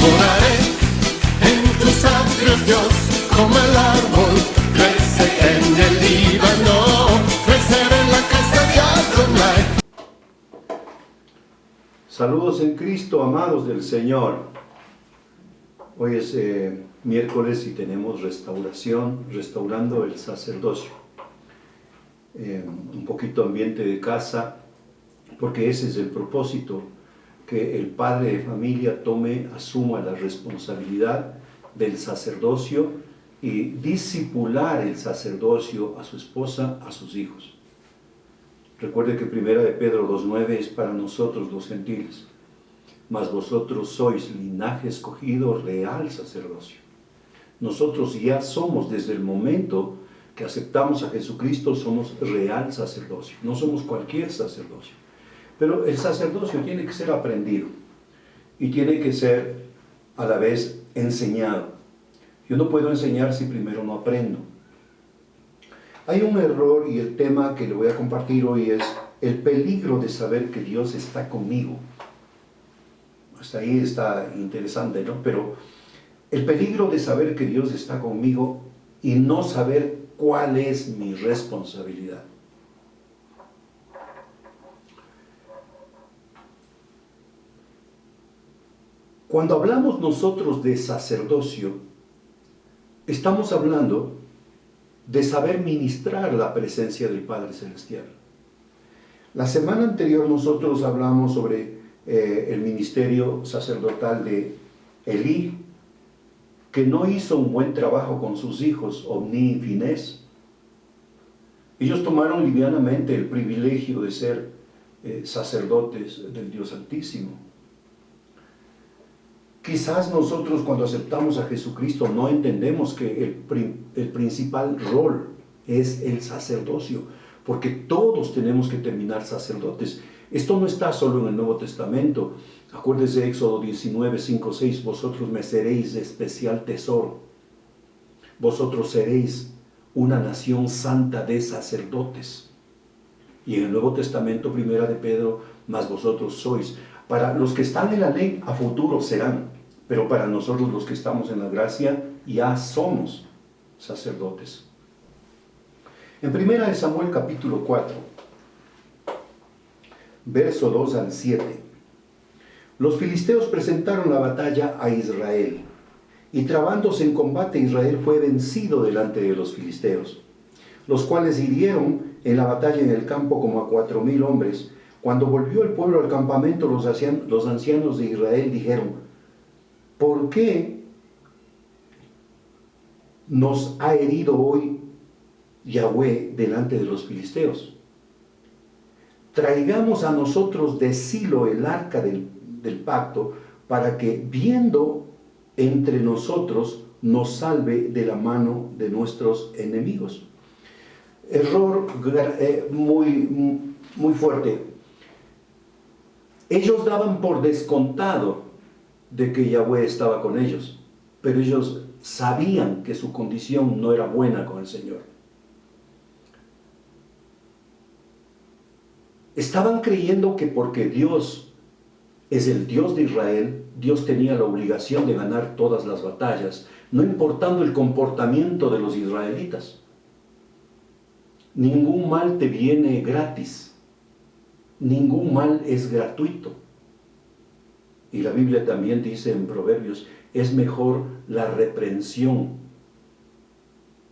Moraré en tus atrios, Dios, como el árbol crece en el Líbano, creceré en la casa de Adonai. Saludos en Cristo, amados del Señor. Hoy es miércoles y tenemos restaurando el sacerdocio. Un poquito ambiente de casa, porque ese es el propósito, que el padre de familia asuma la responsabilidad del sacerdocio y discipular el sacerdocio a su esposa, a sus hijos. Recuerde que 1 de Pedro 2:9 es para nosotros los gentiles. Mas vosotros sois linaje escogido, real sacerdocio. Nosotros ya somos, desde el momento que aceptamos a Jesucristo, somos real sacerdocio. No somos cualquier sacerdocio. Pero el sacerdocio tiene que ser aprendido y tiene que ser a la vez enseñado. Yo no puedo enseñar si primero no aprendo. Hay un error, y el tema que le voy a compartir hoy es el peligro de saber que Dios está conmigo. Hasta ahí está interesante, ¿no? Pero el peligro de saber que Dios está conmigo y no saber cuál es mi responsabilidad. Cuando hablamos nosotros de sacerdocio, estamos hablando de saber ministrar la presencia del Padre Celestial. La semana anterior nosotros hablamos sobre el ministerio sacerdotal de Elí, que no hizo un buen trabajo con sus hijos, Ofni y Finés. Ellos tomaron livianamente el privilegio de ser sacerdotes del Dios Altísimo. Quizás nosotros, cuando aceptamos a Jesucristo, no entendemos que el principal rol es el sacerdocio, porque todos tenemos que terminar sacerdotes. Esto no está solo en el Nuevo Testamento. Acuérdese de Éxodo 19, 5, 6, vosotros me seréis de especial tesoro. Vosotros seréis una nación santa de sacerdotes. Y en el Nuevo Testamento, 1 de Pedro, mas vosotros sois. Para los que están en la ley, a futuro serán, pero para nosotros los que estamos en la gracia, ya somos sacerdotes. En 1 de Samuel capítulo 4, verso 2 al 7, los filisteos presentaron la batalla a Israel, y trabándose en combate, Israel fue vencido delante de los filisteos, los cuales hirieron en la batalla en el campo como a 4,000 hombres. Cuando volvió el pueblo al campamento, los ancianos de Israel dijeron: ¿por qué nos ha herido hoy Yahweh delante de los filisteos? Traigamos a nosotros de Silo el arca del pacto, para que, viendo entre nosotros, nos salve de la mano de nuestros enemigos. Error muy fuerte. Ellos daban por descontado de que Yahweh estaba con ellos, pero ellos sabían que su condición no era buena con el Señor. Estaban creyendo que porque Dios es el Dios de Israel, Dios tenía la obligación de ganar todas las batallas, no importando el comportamiento de los israelitas. Ningún mal te viene gratis, ningún mal es gratuito. Y la Biblia también dice en Proverbios, es mejor la reprensión.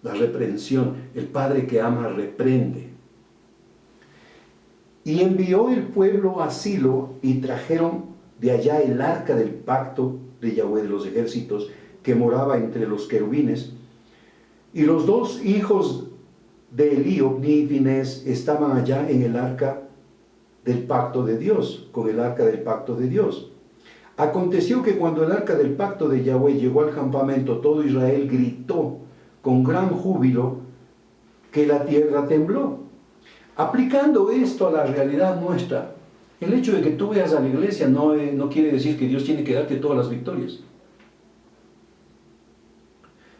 La reprensión, el padre que ama reprende. Y envió el pueblo a Silo, y trajeron de allá el arca del pacto de Yahweh de los ejércitos, que moraba entre los querubines. Y los dos hijos de Elí, Ofni y Finés, estaban allá en el arca del pacto de Dios, con el arca del pacto de Dios. Aconteció que cuando el arca del pacto de Yahweh llegó al campamento, todo Israel gritó con gran júbilo, que la tierra tembló. Aplicando esto a la realidad nuestra, el hecho de que tú vayas a la iglesia no quiere decir que Dios tiene que darte todas las victorias.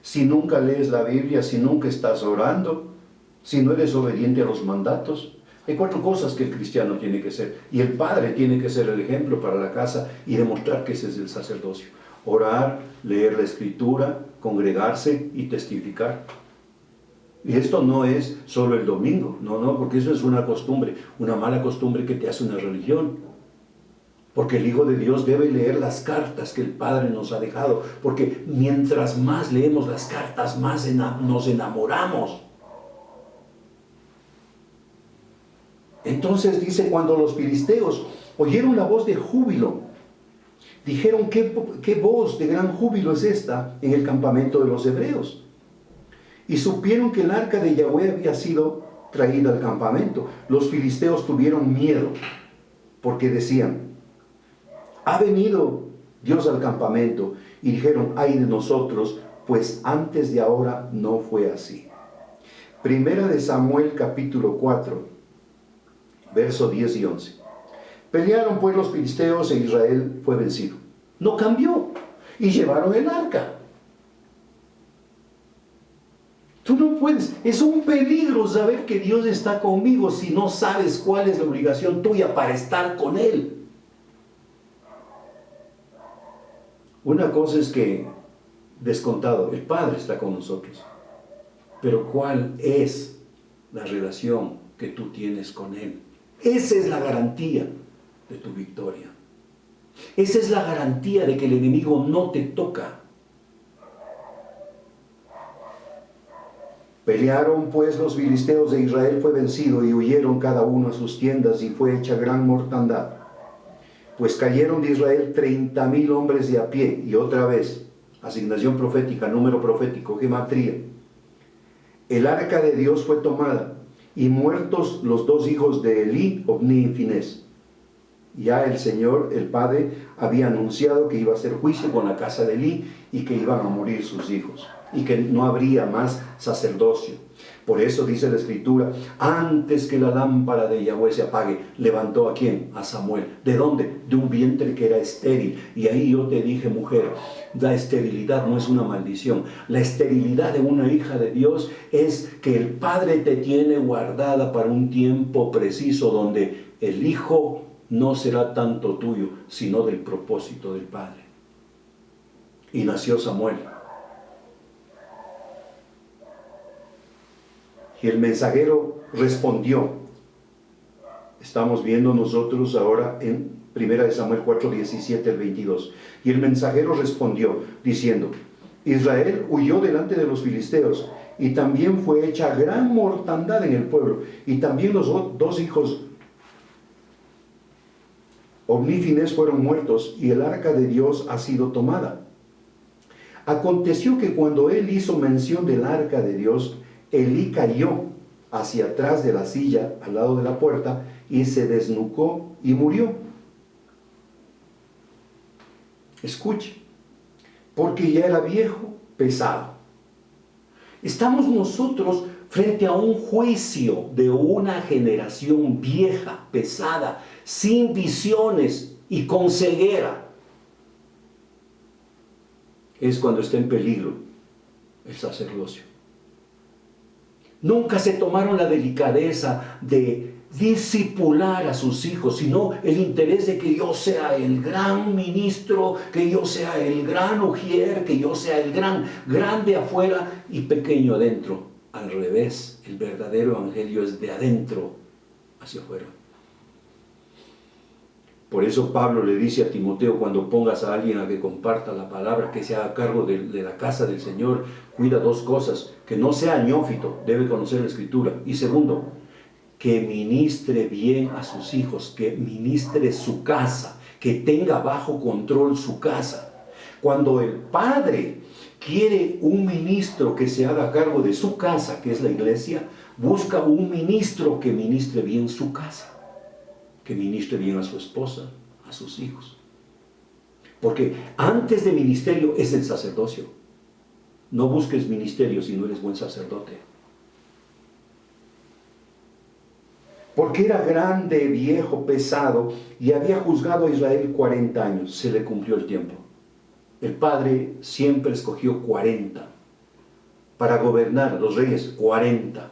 Si nunca lees la Biblia, si nunca estás orando, si no eres obediente a los mandatos, hay 4 cosas que el cristiano tiene que ser. Y el padre tiene que ser el ejemplo para la casa y demostrar que ese es el sacerdocio. orar, leer la escritura, congregarse y testificar. Y esto no es solo el domingo, no, porque eso es una costumbre, una mala costumbre que te hace una religión. Porque el Hijo de Dios debe leer las cartas que el Padre nos ha dejado, porque mientras más leemos las cartas, más nos enamoramos. Entonces dice, cuando los filisteos oyeron la voz de júbilo, dijeron, ¿qué voz de gran júbilo es esta en el campamento de los hebreos? Y supieron que el arca de Yahweh había sido traída al campamento. Los filisteos tuvieron miedo, porque decían, ha venido Dios al campamento. Y dijeron, ay de nosotros, pues antes de ahora no fue así. Primera de Samuel capítulo 4, verso 10 y 11. Pelearon pues los filisteos e Israel fue vencido. No cambió. Y llevaron el arca. Tú no puedes, es un peligro saber que Dios está conmigo si no sabes cuál es la obligación tuya para estar con Él. Una cosa es que, descontado, el Padre está con nosotros. Pero ¿cuál es la relación que tú tienes con Él? Esa es la garantía de tu victoria. Esa es la garantía de que el enemigo no te toca. Pelearon pues los filisteos de Israel fue vencido y huyeron cada uno a sus tiendas y fue hecha gran mortandad. Pues cayeron de Israel 30,000 hombres de a pie. Y otra vez, asignación profética, número profético, gematría. El arca de Dios fue tomada y muertos los dos hijos de Elí, Ofni y Finés. Ya el Señor, el Padre, había anunciado que iba a hacer juicio con la casa de Elí y que iban a morir sus hijos y que no habría más sacerdocio. Por eso dice la Escritura, antes que la lámpara de Yahweh se apague, levantó ¿a quién? A Samuel. ¿De dónde? De un vientre que era estéril. Y ahí yo te dije, mujer, la esterilidad no es una maldición. La esterilidad de una hija de Dios es que el Padre te tiene guardada para un tiempo preciso donde el Hijo no será tanto tuyo, sino del propósito del Padre. Y nació Samuel. Y el mensajero respondió. Estamos viendo nosotros ahora en 1 Samuel 4, 17 al 22. Y el mensajero respondió, diciendo, Israel huyó delante de los filisteos, y también fue hecha gran mortandad en el pueblo, y también los dos hijos Ofni y Finés fueron muertos, y el arca de Dios ha sido tomada. Aconteció que cuando él hizo mención del arca de Dios, Elí cayó hacia atrás de la silla al lado de la puerta y se desnucó y murió. Escuche, porque ya era viejo, pesado. Estamos nosotros frente a un juicio de una generación vieja, pesada, sin visiones y con ceguera. Es cuando está en peligro el sacerdocio. Nunca se tomaron la delicadeza de discipular a sus hijos, sino el interés de que yo sea el gran ministro, que yo sea el gran ujier, que yo sea el grande afuera y pequeño adentro. Al revés, el verdadero evangelio es de adentro hacia afuera. Por eso Pablo le dice a Timoteo, cuando pongas a alguien a que comparta la palabra, que se haga cargo de la casa del Señor, cuida dos cosas: que no sea neófito, debe conocer la Escritura, y segundo, que ministre bien a sus hijos, que ministre su casa, que tenga bajo control su casa. Cuando el padre quiere un ministro que se haga cargo de su casa, que es la iglesia, busca un ministro que ministre bien su casa, que ministre bien a su esposa, a sus hijos. Porque antes de ministerio es el sacerdocio. No busques ministerio si no eres buen sacerdote. Porque era grande, viejo, pesado, y había juzgado a Israel 40 años. Se le cumplió el tiempo. El Padre siempre escogió 40 para gobernar, los reyes 40.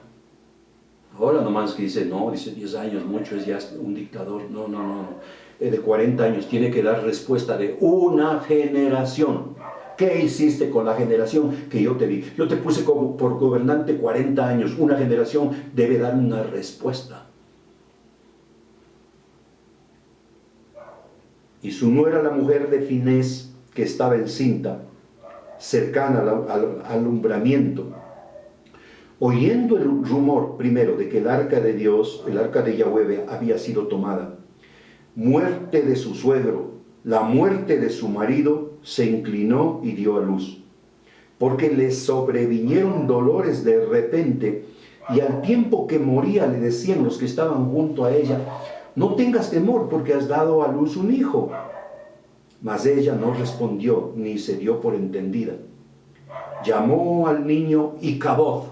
Ahora nomás que dice, no, dice 10 años, mucho, es ya un dictador. No. de 40 años, tiene que dar respuesta de una generación. ¿Qué hiciste con la generación que yo te di? Yo te puse como por gobernante 40 años. Una generación debe dar una respuesta. Y su nuera, la mujer de Finés, que estaba encinta, cercana al alumbramiento, oyendo el rumor primero de que el arca de Dios, el arca de Yahweh, había sido tomada, muerte de su suegro, la muerte de su marido, se inclinó y dio a luz, porque le sobrevinieron dolores de repente, y al tiempo que moría le decían los que estaban junto a ella: no tengas temor, porque has dado a luz un hijo. Mas ella no respondió, ni se dio por entendida. Llamó al niño Icabod,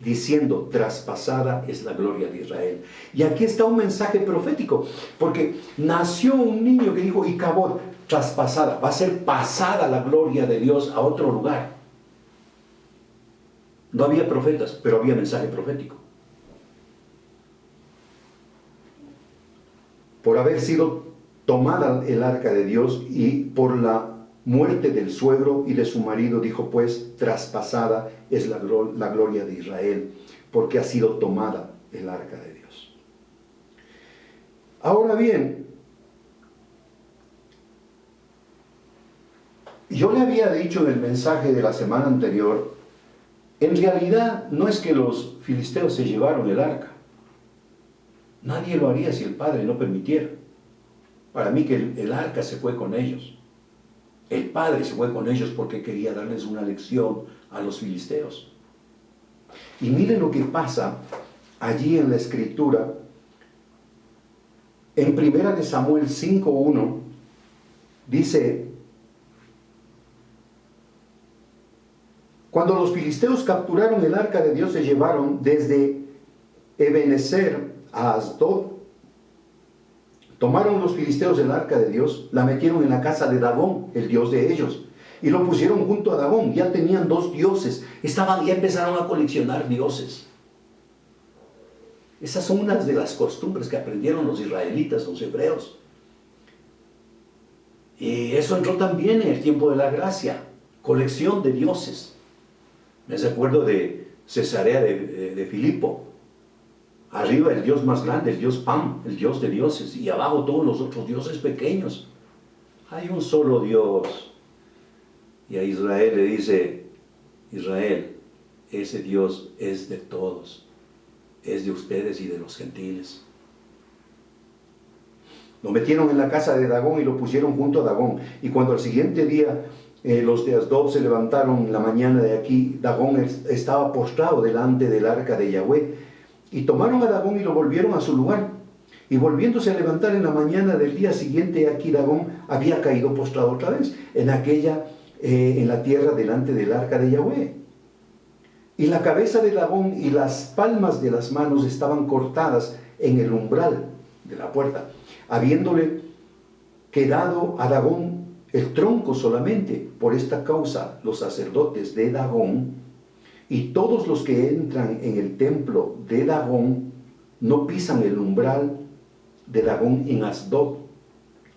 diciendo: traspasada es la gloria de Israel. Y aquí está un mensaje profético, porque nació un niño que dijo: Icabod, traspasada, va a ser pasada la gloria de Dios a otro lugar. No había profetas, pero había mensaje profético. Por haber sido tomada el arca de Dios y por la muerte del suegro y de su marido, dijo pues: traspasada es la gloria de Israel, porque ha sido tomada el arca de Dios. Ahora bien, yo le había dicho en el mensaje de la semana anterior, en realidad no es que los filisteos se llevaron el arca. Nadie lo haría si el Padre no permitiera. Para mí que el arca se fue con ellos. El Padre se fue con ellos porque quería darles una lección a los filisteos. Y miren lo que pasa allí en la Escritura. En 1 Samuel 5:1 dice: cuando los filisteos capturaron el arca de Dios, se llevaron desde Ebenezer a Asdod. Tomaron los filisteos el arca de Dios, la metieron en la casa de Dagón, el dios de ellos, y lo pusieron junto a Dagón. Ya tenían 2 dioses, ya empezaron a coleccionar dioses. Esas son unas de las costumbres que aprendieron los israelitas, los hebreos. Y eso entró también en el tiempo de la gracia, colección de dioses. Me recuerdo de Cesarea de Filipo. Arriba el dios más grande, el dios Pan, el dios de dioses, y abajo todos los otros dioses pequeños. Hay un solo Dios. Y a Israel le dice: Israel, ese Dios es de todos, es de ustedes y de los gentiles. Lo metieron en la casa de Dagón y lo pusieron junto a Dagón. Y cuando al siguiente día los de Asdod se levantaron la mañana de aquí, Dagón estaba postrado delante del arca de Yahweh. Y tomaron a Dagón y lo volvieron a su lugar. Y volviéndose a levantar en la mañana del día siguiente, aquí Dagón había caído postrado otra vez en la tierra delante del arca de Yahweh. Y la cabeza de Dagón y las palmas de las manos estaban cortadas en el umbral de la puerta, habiéndole quedado a Dagón el tronco solamente. Por esta causa los sacerdotes de Dagón y todos los que entran en el templo de Dagón no pisan el umbral de Dagón en Asdod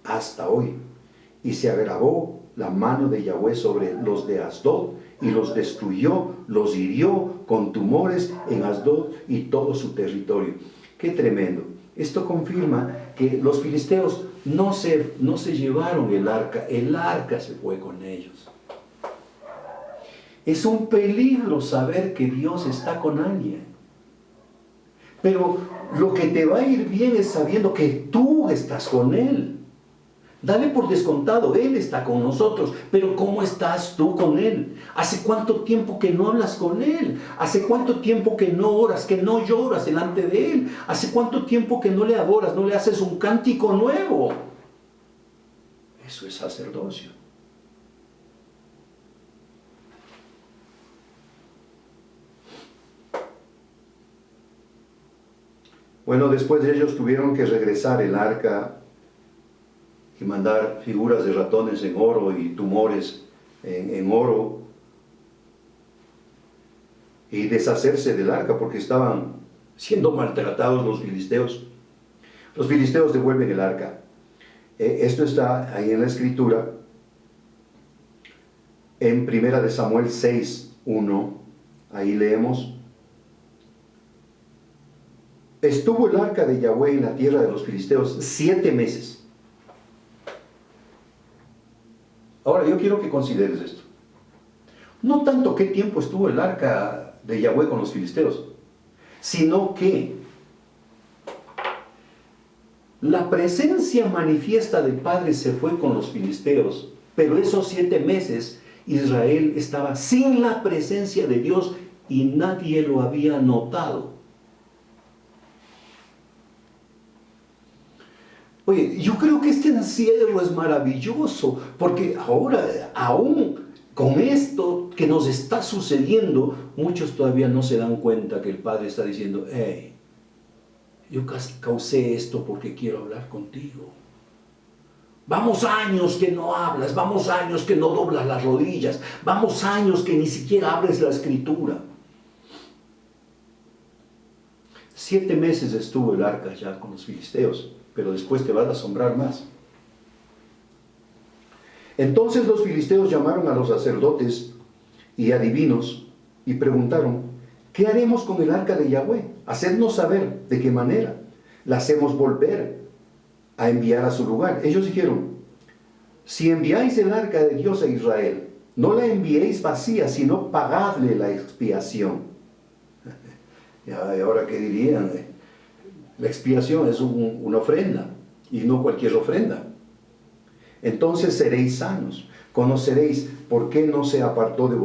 hasta hoy. Y se agravó la mano de Yahweh sobre los de Asdod y los destruyó, los hirió con tumores en Asdod y todo su territorio. ¡Qué tremendo! Esto confirma que los filisteos no se llevaron el arca se fue con ellos. Es un peligro saber que Dios está con alguien. Pero lo que te va a ir bien es sabiendo que tú estás con Él. Dale por descontado, Él está con nosotros, pero ¿cómo estás tú con Él? ¿Hace cuánto tiempo que no hablas con Él? ¿Hace cuánto tiempo que no oras, que no lloras delante de Él? ¿Hace cuánto tiempo que no le adoras, no le haces un cántico nuevo? Eso es sacerdocio. Bueno, después de ellos tuvieron que regresar el arca y mandar figuras de ratones en oro y tumores en oro y deshacerse del arca porque estaban siendo maltratados los filisteos. Los filisteos devuelven el arca Esto está ahí en la escritura, en 1 de Samuel 6:1, ahí leemos: estuvo el arca de Yahweh en la tierra de los filisteos 7 meses. Ahora yo quiero que consideres esto. No tanto qué tiempo estuvo el arca de Yahweh con los filisteos, sino que la presencia manifiesta del Padre se fue con los filisteos, pero esos 7 meses Israel estaba sin la presencia de Dios y nadie lo había notado. Oye, yo creo que este encierro es maravilloso, porque ahora, aún con esto que nos está sucediendo, muchos todavía no se dan cuenta que el Padre está diciendo: hey, yo causé esto porque quiero hablar contigo. Vamos años que no hablas, vamos años que no doblas las rodillas, vamos años que ni siquiera abres la escritura. 7 meses estuvo el arca ya con los filisteos, pero después te vas a asombrar más. Entonces los filisteos llamaron a los sacerdotes y adivinos y preguntaron: ¿qué haremos con el arca de Yahweh? Hacednos saber de qué manera la hacemos volver a enviar a su lugar. Ellos dijeron: si enviáis el arca de Dios a Israel, no la enviéis vacía, sino pagadle la expiación. ¿Y ahora qué dirían? La expiación es una ofrenda, y no cualquier ofrenda. Entonces seréis sanos, conoceréis por qué no se apartó de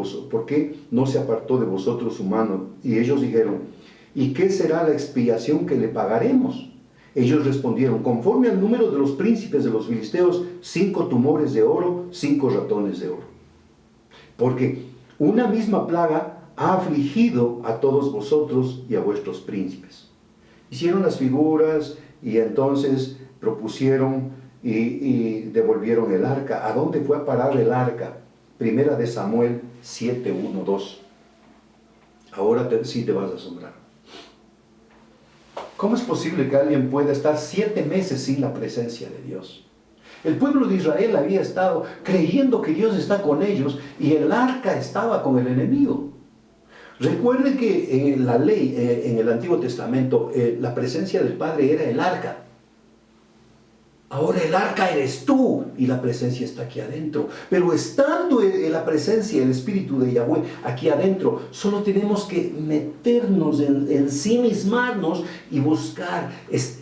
vosotros su mano. Y ellos dijeron: ¿y qué será la expiación que le pagaremos? Ellos respondieron: conforme al número de los príncipes de los filisteos, 5 tumores de oro, 5 ratones de oro. Porque una misma plaga ha afligido a todos vosotros y a vuestros príncipes. Hicieron las figuras y entonces propusieron y devolvieron el arca. ¿A dónde fue a parar el arca? 1 de Samuel 7:1-2. Ahora sí te vas a asombrar. ¿Cómo es posible que alguien pueda estar 7 meses sin la presencia de Dios? El pueblo de Israel había estado creyendo que Dios está con ellos y el arca estaba con el enemigo. Recuerde que en la ley, en el Antiguo Testamento, la presencia del Padre era el arca. Ahora el arca eres tú y la presencia está aquí adentro. Pero estando en la presencia, el Espíritu de Yahweh aquí adentro, solo tenemos que meternos, ensimismarnos y buscar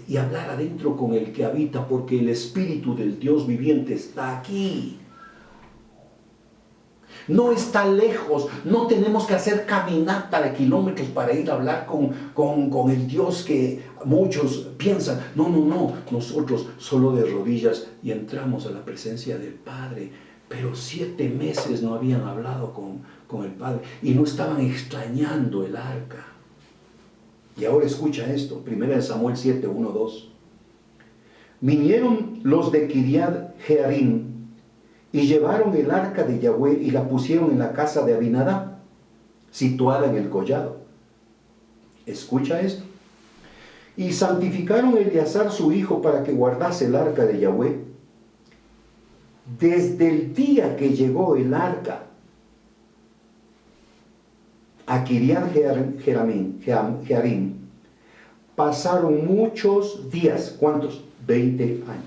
y hablar adentro con el que habita, porque el Espíritu del Dios viviente está aquí. No está lejos, no tenemos que hacer caminata de kilómetros para ir a hablar con el Dios que muchos piensan. No, nosotros solo de rodillas y entramos a la presencia del Padre. Pero 7 meses no habían hablado con el Padre y no estaban extrañando el arca. Y ahora escucha esto, 1 Samuel 7:1-2. Vinieron los de Kiriat Jearim y llevaron el arca de Yahweh y la pusieron en la casa de Abinadab, situada en el collado. Escucha esto. Y santificaron a Eleazar su hijo para que guardase el arca de Yahweh. Desde el día que llegó el arca a Kiriat Jearim, pasaron muchos días. ¿Cuántos? 20 años.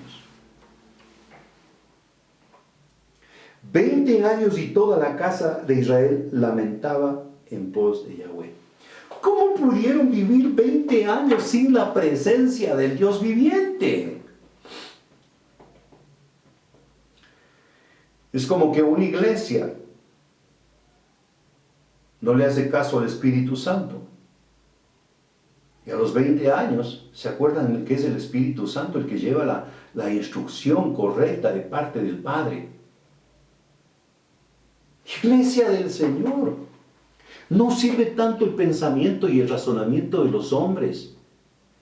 20 años y toda la casa de Israel lamentaba en pos de Yahweh. ¿Cómo pudieron vivir 20 años sin la presencia del Dios viviente? Es como que una iglesia no le hace caso al Espíritu Santo. Y a los 20 años se acuerdan que es el Espíritu Santo el que lleva la instrucción correcta de parte del Padre. Iglesia del Señor, no sirve tanto el pensamiento y el razonamiento de los hombres.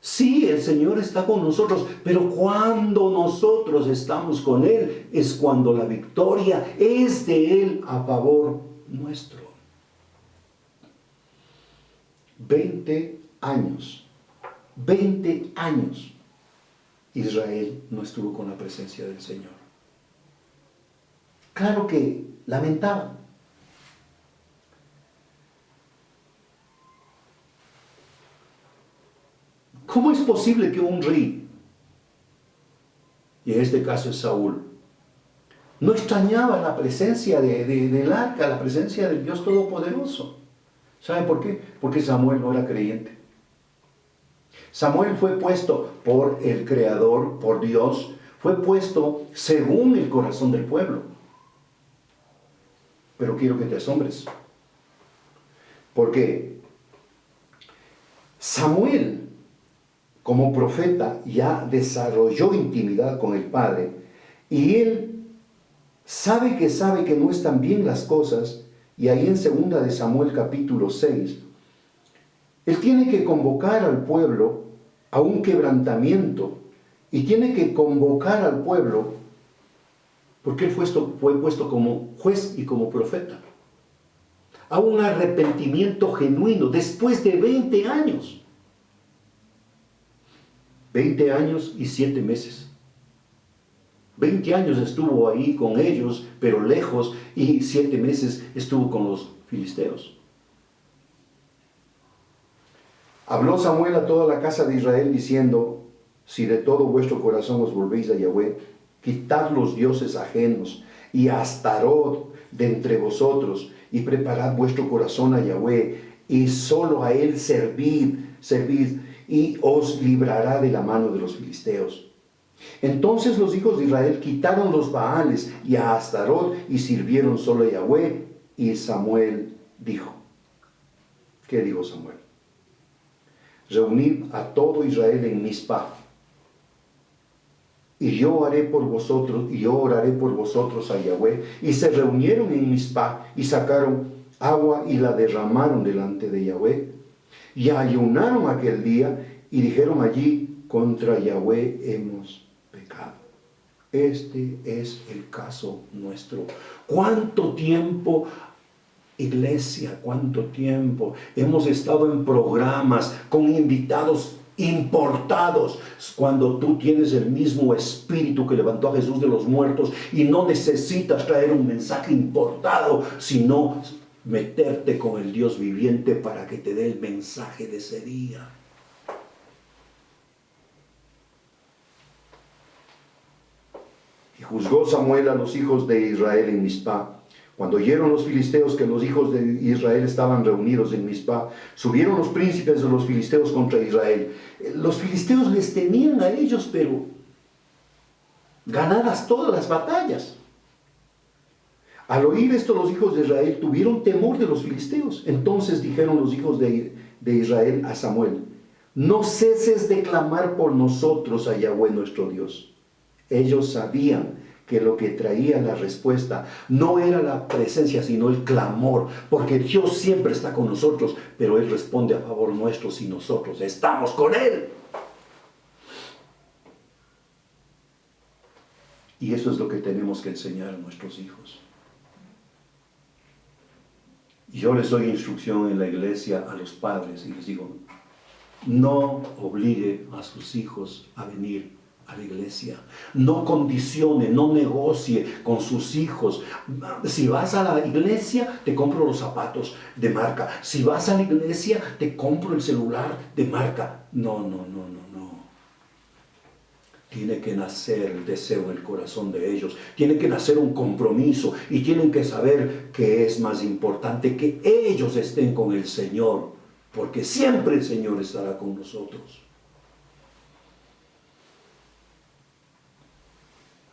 Sí, el Señor está con nosotros, pero cuando nosotros estamos con Él es cuando la victoria es de Él a favor nuestro. 20 años. 20 años. Israel no estuvo con la presencia del Señor. Claro que lamentaban. ¿Cómo es posible que un rey, y en este caso es Saúl, no extrañaba la presencia del arca, la presencia del Dios Todopoderoso? ¿Saben por qué? Porque Samuel no era creyente. Samuel fue puesto por el Creador, por Dios, fue puesto según el corazón del pueblo. Pero quiero que te asombres, porque Samuel, como profeta, ya desarrolló intimidad con el Padre, y él sabe que no están bien las cosas, y ahí en 2 de Samuel capítulo 6, él tiene que convocar al pueblo a un quebrantamiento, y tiene que convocar al pueblo, porque él fue puesto como juez y como profeta, a un arrepentimiento genuino, después de 20 años. 20 años y 7 meses. 20 años estuvo ahí con ellos, pero lejos, y 7 meses estuvo con los filisteos. Habló Samuel a toda la casa de Israel diciendo: si de todo vuestro corazón os volvéis a Yahweh, quitad los dioses ajenos y a Astarot de entre vosotros, y preparad vuestro corazón a Yahweh, y solo a él servid, y os librará de la mano de los filisteos. Entonces los hijos de Israel quitaron los Baales y a Astarot y sirvieron solo a Yahweh. Y Samuel dijo, ¿qué dijo Samuel? Reunid a todo Israel en Mizpah, y yo oraré por vosotros a Yahweh. Y se reunieron en Mizpah y sacaron agua y la derramaron delante de Yahweh. Y ayunaron aquel día y dijeron allí: contra Yahweh hemos pecado. Este es el caso nuestro. ¿Cuánto tiempo, iglesia, cuánto tiempo hemos estado en programas con invitados importados, cuando tú tienes el mismo espíritu que levantó a Jesús de los muertos y no necesitas traer un mensaje importado, sino meterte con el Dios viviente para que te dé el mensaje de ese día? Y juzgó Samuel a los hijos de Israel en Mizpah. Cuando oyeron los filisteos que los hijos de Israel estaban reunidos en Mizpah, subieron los príncipes de los filisteos contra Israel. Los filisteos les tenían a ellos, pero ganadas todas las batallas. Al oír esto, los hijos de Israel tuvieron temor de los filisteos. Entonces dijeron los hijos de Israel a Samuel: no ceses de clamar por nosotros a Yahweh nuestro Dios. Ellos sabían que lo que traía la respuesta no era la presencia, sino el clamor, porque Dios siempre está con nosotros, pero Él responde a favor nuestro si nosotros estamos con Él. Y eso es lo que tenemos que enseñar a nuestros hijos. Yo les doy instrucción en la iglesia a los padres y les digo: no obligue a sus hijos a venir a la iglesia. No condicione, no negocie con sus hijos. Si vas a la iglesia, te compro los zapatos de marca. Si vas a la iglesia, te compro el celular de marca. No. Tiene que nacer el deseo en el corazón de ellos. Tiene que nacer un compromiso. Y tienen que saber que es más importante que ellos estén con el Señor, porque siempre el Señor estará con nosotros.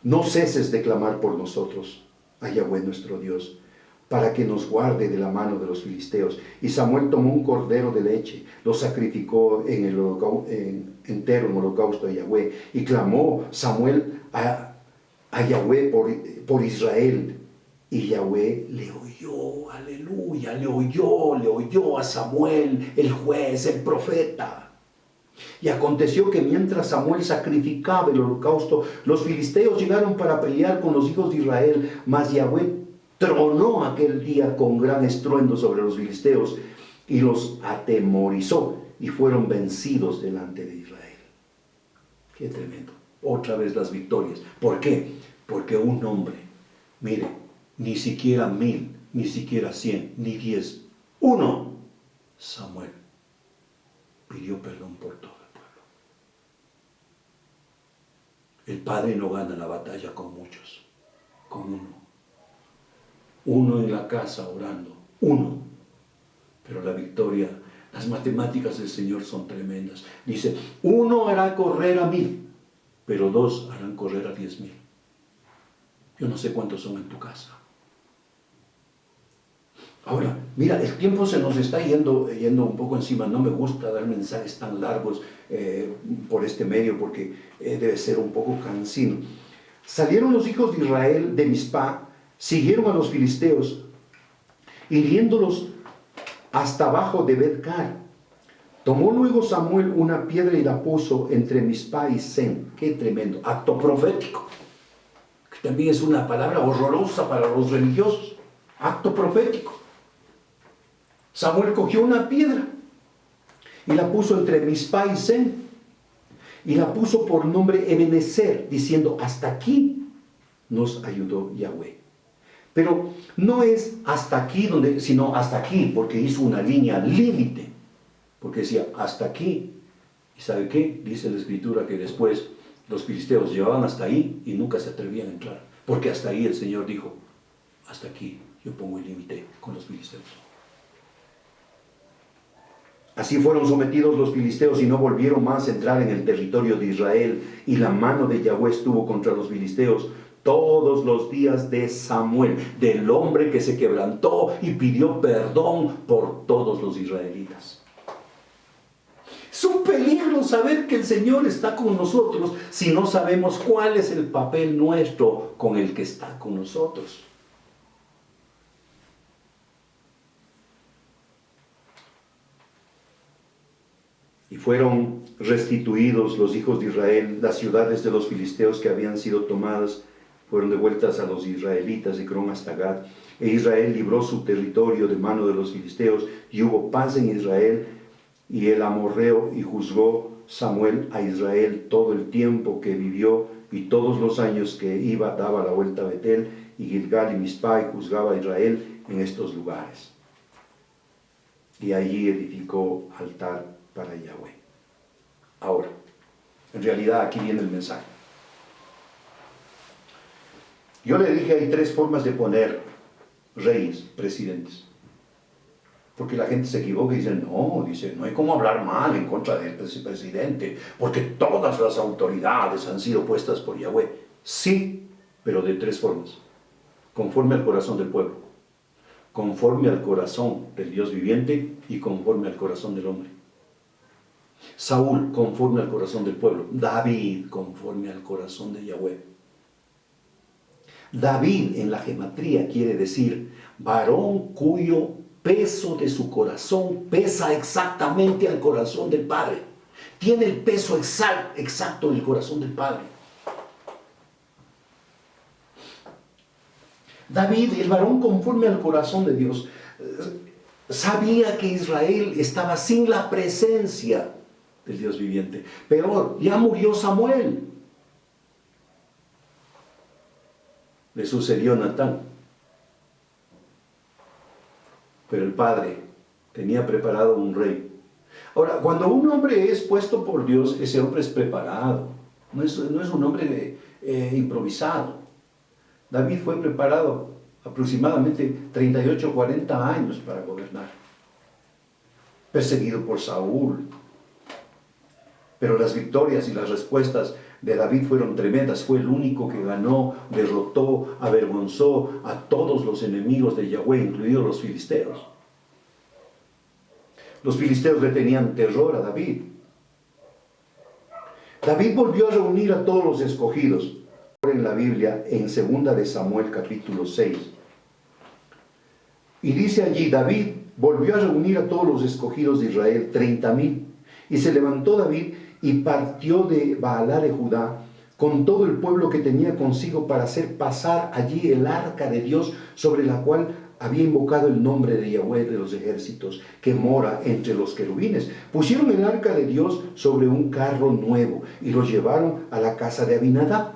No ceses de clamar por nosotros a Yahweh nuestro Dios, para que nos guarde de la mano de los filisteos. Y Samuel tomó un cordero de leche, lo sacrificó entero en holocausto a Yahweh, y clamó Samuel a Yahweh por Israel. Y Yahweh le oyó, aleluya, le oyó a Samuel, el juez, el profeta. Y aconteció que mientras Samuel sacrificaba el holocausto, los filisteos llegaron para pelear con los hijos de Israel, mas Yahweh tronó aquel día con gran estruendo sobre los filisteos y los atemorizó, y fueron vencidos delante de Israel. Qué tremendo. otra vez las victorias. ¿Por qué? Porque un hombre, mire, ni siquiera 1000, ni siquiera 100, ni 10, uno, Samuel, pidió perdón por todo el pueblo. El padre no gana la batalla con muchos, con uno. Uno en la casa orando, uno. Pero la victoria, las matemáticas del Señor son tremendas. Dice, uno hará correr a 1000, pero 2 harán correr a 10,000. Yo no sé cuántos son en tu casa. Ahora, mira, el tiempo se nos está yendo un poco encima. No me gusta dar mensajes tan largos por este medio porque debe ser un poco cansino. Salieron los hijos de Israel de Mizpá, siguieron a los filisteos, hiriéndolos hasta abajo de Bet-car. Tomó luego Samuel una piedra y la puso entre Mizpá y Sen. Qué tremendo, acto profético, que también es una palabra horrorosa para los religiosos. Acto profético. Samuel cogió una piedra y la puso entre Mizpá y Sen, y la puso por nombre Ebenezer, diciendo, hasta aquí nos ayudó Yahweh. Pero no es hasta aquí, sino hasta aquí, porque hizo una línea límite, porque decía, hasta aquí. ¿Y sabe qué? Dice la Escritura que después los filisteos llevaban hasta ahí y nunca se atrevían a entrar, porque hasta ahí el Señor dijo, hasta aquí yo pongo el límite con los filisteos. Así fueron sometidos los filisteos y no volvieron más a entrar en el territorio de Israel, y la mano de Yahweh estuvo contra los filisteos todos los días de Samuel, del hombre que se quebrantó y pidió perdón por todos los israelitas. Es un peligro saber que el Señor está con nosotros si no sabemos cuál es el papel nuestro con el que está con nosotros. Y fueron restituidos los hijos de Israel, las ciudades de los filisteos que habían sido tomadas, fueron devueltas a los israelitas de Crom hasta Gad. E Israel libró su territorio de mano de los filisteos, y hubo paz en Israel y el amorreo, y juzgó Samuel a Israel todo el tiempo que vivió, y todos los años que daba la vuelta a Betel y Gilgal y Mizpá, y juzgaba a Israel en estos lugares. Y allí edificó altar para Yahweh. Ahora, en realidad aquí viene el mensaje. Yo le dije, hay 3 formas de poner reyes, presidentes. Porque la gente se equivoca y dice, no hay cómo hablar mal en contra de ese presidente, porque todas las autoridades han sido puestas por Yahweh. Sí, pero de 3 formas. Conforme al corazón del pueblo, conforme al corazón del Dios viviente y conforme al corazón del hombre. Saúl, conforme al corazón del pueblo. David, conforme al corazón de Yahweh. David en la gematría quiere decir varón cuyo peso de su corazón pesa exactamente al corazón del Padre. Tiene el peso exacto del corazón del Padre. David, el varón conforme al corazón de Dios, sabía que Israel estaba sin la presencia del Dios viviente. Pero ya murió Samuel. Le sucedió Natán. Pero el Padre tenía preparado un rey. Ahora, cuando un hombre es puesto por Dios, ese hombre es preparado. No es un hombre improvisado. David fue preparado aproximadamente 38 o 40 años para gobernar. Perseguido por Saúl. Pero las victorias y las respuestas de David fueron tremendas. Fue el único que ganó, derrotó, avergonzó a todos los enemigos de Yahweh, incluidos los filisteos. Los filisteos le tenían terror a David. David volvió a reunir a todos los escogidos. En la Biblia, en 2 de Samuel capítulo 6. Y dice allí, David volvió a reunir a todos los escogidos de Israel, 30,000. Y se levantó David y partió de Baalá de Judá con todo el pueblo que tenía consigo para hacer pasar allí el arca de Dios, sobre la cual había invocado el nombre de Yahweh de los ejércitos, que mora entre los querubines. Pusieron el arca de Dios sobre un carro nuevo y lo llevaron a la casa de Abinadab,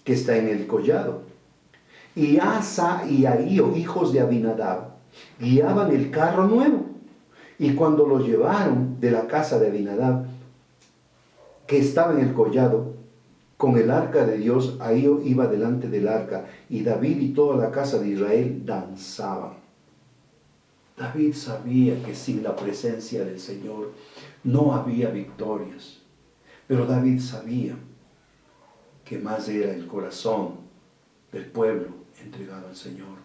que está en el collado. Y Asa y Ahío, hijos de Abinadab, guiaban el carro nuevo. Y cuando lo llevaron de la casa de Abinadab, que estaba en el collado, con el arca de Dios, Ahío iba delante del arca, y David y toda la casa de Israel danzaban. David sabía que sin la presencia del Señor no había victorias, pero David sabía que más era el corazón del pueblo entregado al Señor.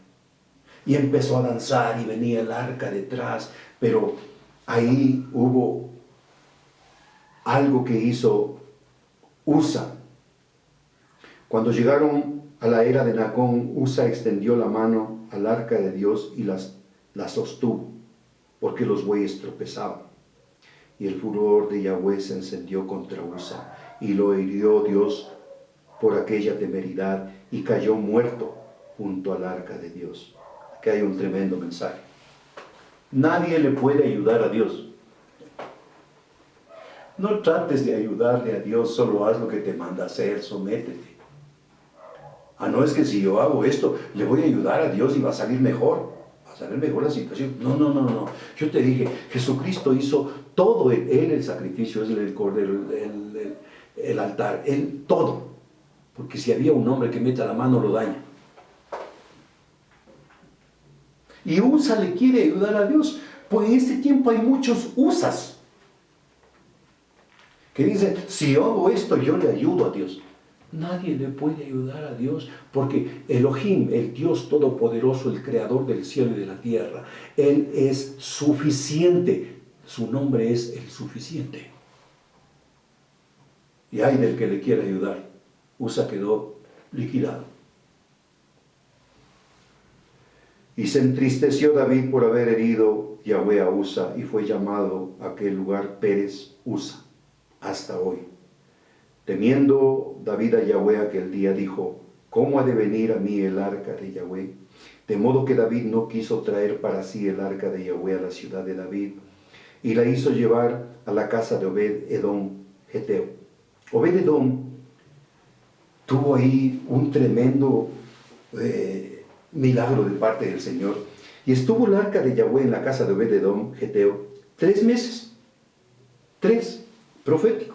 Y empezó a danzar y venía el arca detrás, pero ahí hubo algo que hizo Usa. Cuando llegaron a la era de Nacón, Usa extendió la mano al arca de Dios y la sostuvo, porque los bueyes tropezaban. Y el furor de Yahweh se encendió contra Usa, y lo hirió Dios por aquella temeridad, y cayó muerto junto al arca de Dios. Aquí hay un tremendo mensaje. Nadie le puede ayudar a Dios. No trates de ayudarle a Dios, solo haz lo que te manda hacer, sométete. No es que si yo hago esto, le voy a ayudar a Dios y va a salir mejor. Va a salir mejor la situación. No. Yo te dije, Jesucristo hizo todo, Él el sacrificio, es el cordero, el altar, Él todo. Porque si había un hombre que meta la mano, lo daña. Y Usa le quiere ayudar a Dios. Pues en este tiempo hay muchos Usas que dicen, si yo hago esto, yo le ayudo a Dios. Nadie le puede ayudar a Dios, porque Elohim, el Dios todopoderoso, el creador del cielo y de la tierra, Él es suficiente. Su nombre es el suficiente. Y hay del que le quiera ayudar. Usa quedó liquidado. Y se entristeció David por haber herido Yahweh a Usa, y fue llamado a aquel lugar Pérez Usa, hasta hoy. Temiendo David a Yahweh aquel día, dijo, ¿cómo ha de venir a mí el arca de Yahweh? De modo que David no quiso traer para sí el arca de Yahweh a la ciudad de David, y la hizo llevar a la casa de Obed-Edom, Geteo. Obed-Edom tuvo ahí un tremendo milagro de parte del Señor, y estuvo el arca de Yahweh en la casa de Obed-Edom, Geteo, 3 meses. 3, profético.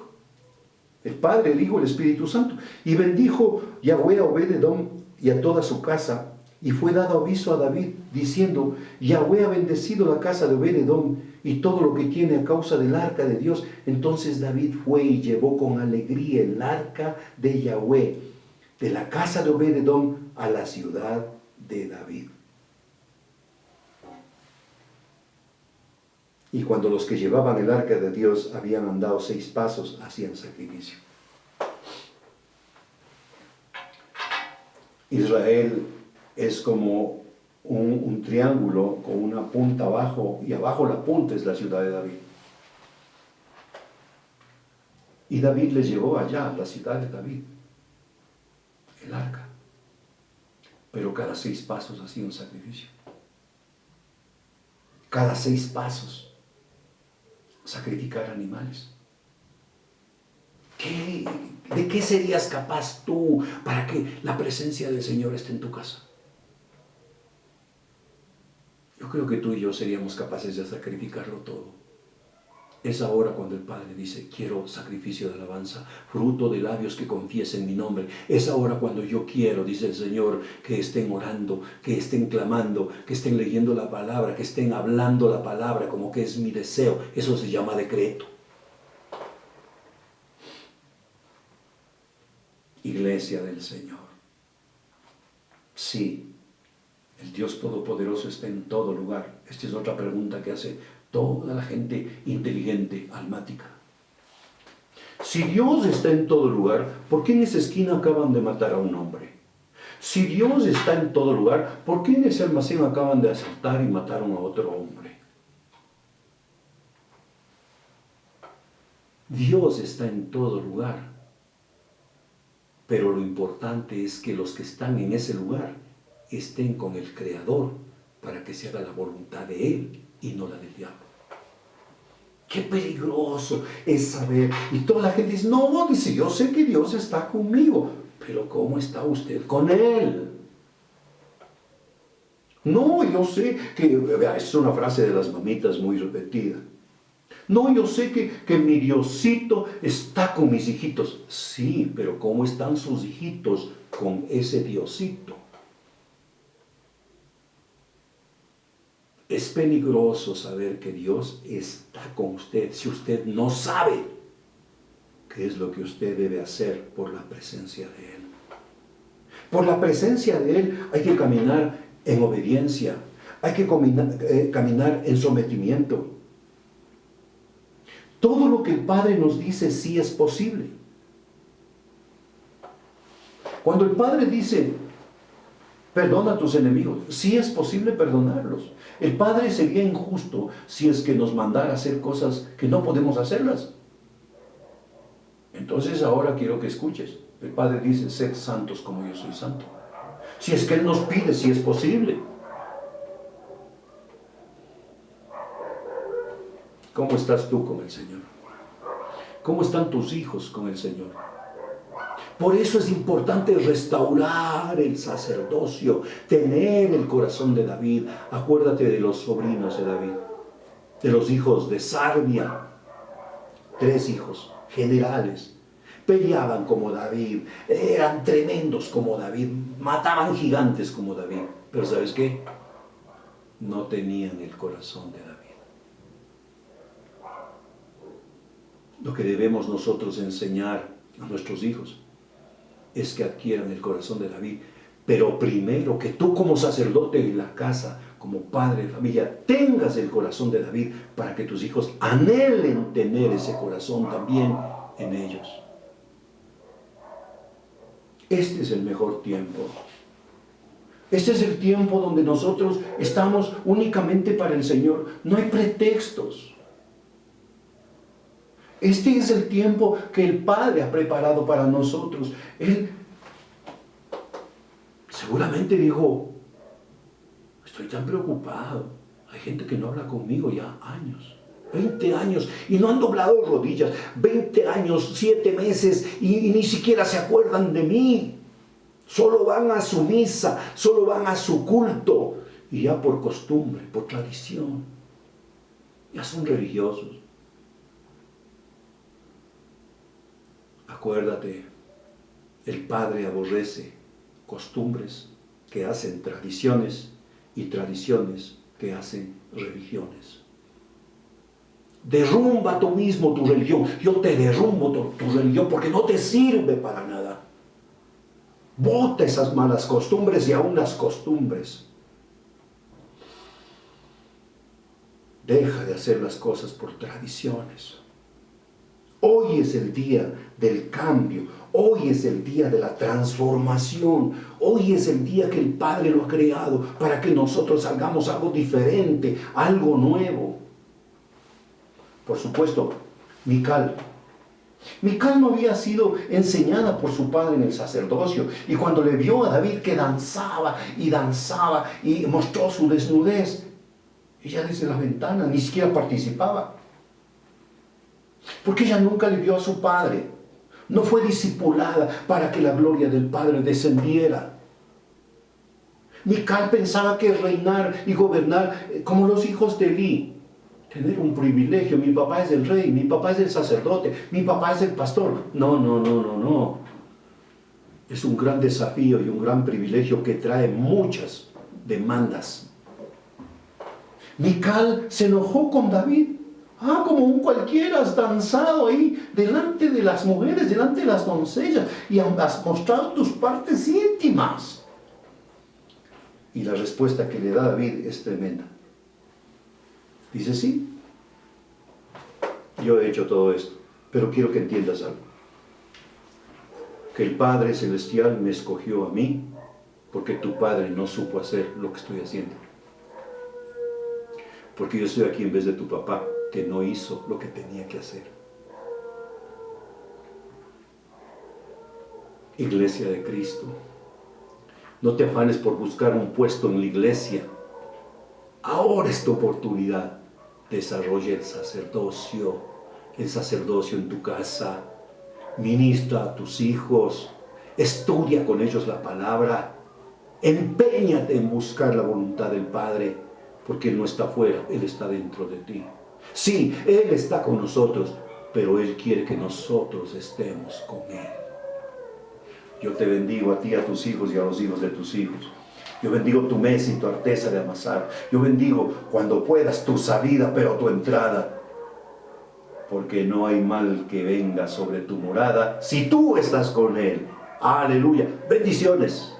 El Padre, el Hijo, el Espíritu Santo. Y bendijo Yahweh a Obed-Edom y a toda su casa. Y fue dado aviso a David, diciendo, Yahweh ha bendecido la casa de Obed-Edom y todo lo que tiene a causa del arca de Dios. Entonces David fue y llevó con alegría el arca de Yahweh, de la casa de Obed-Edom a la ciudad de David. Y cuando los que llevaban el arca de Dios habían andado 6 pasos, hacían sacrificio. Israel es como un triángulo con una punta abajo, y abajo la punta es la ciudad de David. Y David les llevó allá, a la ciudad de David, el arca. Pero cada 6 pasos hacía un sacrificio. Cada 6 pasos. Sacrificar animales. ¿De qué serías capaz tú para que la presencia del Señor esté en tu casa? Yo creo que tú y yo seríamos capaces de sacrificarlo todo. Es ahora cuando el Padre dice, quiero sacrificio de alabanza, fruto de labios que confiesen mi nombre. Es ahora cuando yo quiero, dice el Señor, que estén orando, que estén clamando, que estén leyendo la palabra, que estén hablando la palabra, como que es mi deseo. Eso se llama decreto. Iglesia del Señor. Sí, el Dios Todopoderoso está en todo lugar. Esta es otra pregunta que hace toda la gente inteligente, almática. Si Dios está en todo lugar, ¿por qué en esa esquina acaban de matar a un hombre? Si Dios está en todo lugar, ¿por qué en ese almacén acaban de asaltar y mataron a otro hombre? Dios está en todo lugar. Pero lo importante es que los que están en ese lugar estén con el Creador para que se haga la voluntad de Él y no la del diablo. Qué peligroso es saber. Y toda la gente dice, no, dice, yo sé que Dios está conmigo. Pero ¿cómo está usted con Él? No, yo sé que, vea, es una frase de las mamitas muy repetida. No, yo sé que mi Diosito está con mis hijitos. Sí, pero ¿cómo están sus hijitos con ese Diosito? Es peligroso saber que Dios está con usted si usted no sabe qué es lo que usted debe hacer por la presencia de Él. Por la presencia de Él hay que caminar en obediencia, hay que caminar en sometimiento. Todo lo que el Padre nos dice sí es posible. Cuando el Padre dice, perdona a tus enemigos, sí es posible perdonarlos. El Padre sería injusto si es que nos mandara a hacer cosas que no podemos hacerlas. Entonces ahora quiero que escuches. El Padre dice, sed santos como yo soy santo. Si es que Él nos pide, sí es posible. ¿Cómo estás tú con el Señor? ¿Cómo están tus hijos con el Señor? Por eso es importante restaurar el sacerdocio, tener el corazón de David. Acuérdate de los sobrinos de David, de los hijos de Sarvia. 3 hijos, generales. Peleaban como David, eran tremendos como David, mataban gigantes como David. Pero ¿sabes qué? No tenían el corazón de David. Lo que debemos nosotros enseñar a nuestros hijos es que adquieran el corazón de David. Pero primero que tú como sacerdote en la casa, como padre de familia, tengas el corazón de David para que tus hijos anhelen tener ese corazón también en ellos. Este es el mejor tiempo. Este es el tiempo donde nosotros estamos únicamente para el Señor. No hay pretextos. Este es el tiempo que el Padre ha preparado para nosotros. Él seguramente dijo, estoy tan preocupado. Hay gente que no habla conmigo ya años. 20 años y no han doblado rodillas. 20 años, 7 meses y ni siquiera se acuerdan de mí. Solo van a su misa, solo van a su culto. Y ya por costumbre, por tradición. Ya son religiosos. Acuérdate, el Padre aborrece costumbres que hacen tradiciones y tradiciones que hacen religiones. Derrumba tú mismo tu religión. Yo te derrumbo tu religión porque no te sirve para nada. Bota esas malas costumbres y aún las costumbres. Deja de hacer las cosas por tradiciones. Hoy es el día del cambio. Hoy es el día de la transformación. Hoy es el día que el Padre lo ha creado para que nosotros hagamos algo diferente, algo nuevo. Por supuesto, Mical no había sido enseñada por su padre en el sacerdocio. Y cuando le vio a David que danzaba y mostró su desnudez, ella desde la ventana ni siquiera participaba. Porque ella nunca le vio a su padre. No fue discipulada para que la gloria del Padre descendiera. Mical pensaba que reinar y gobernar como los hijos de Elí. Tener un privilegio. Mi papá es el rey, mi papá es el sacerdote, mi papá es el pastor. No. Es un gran desafío y un gran privilegio que trae muchas demandas. Mical se enojó con David. Como un cualquiera has danzado ahí delante de las mujeres, delante de las doncellas y has mostrado tus partes íntimas. Y la respuesta que le da David es tremenda. Dice, sí, yo he hecho todo esto, pero quiero que entiendas algo. Que el Padre Celestial me escogió a mí porque tu Padre no supo hacer lo que estoy haciendo. Porque yo estoy aquí en vez de tu papá, que no hizo lo que tenía que hacer. Iglesia de Cristo. No te afanes por buscar un puesto en la iglesia. Ahora es tu oportunidad. Desarrolla el sacerdocio en tu casa. Ministra a tus hijos. Estudia con ellos la palabra. Empeñate en buscar la voluntad del Padre, porque Él no está afuera, Él está dentro de ti. Sí, Él está con nosotros, pero Él quiere que nosotros estemos con Él. Yo te bendigo a ti, a tus hijos y a los hijos de tus hijos. Yo bendigo tu mesa y tu arteza de amasar. Yo bendigo cuando puedas tu salida, pero tu entrada. Porque no hay mal que venga sobre tu morada si tú estás con Él. Aleluya. Bendiciones.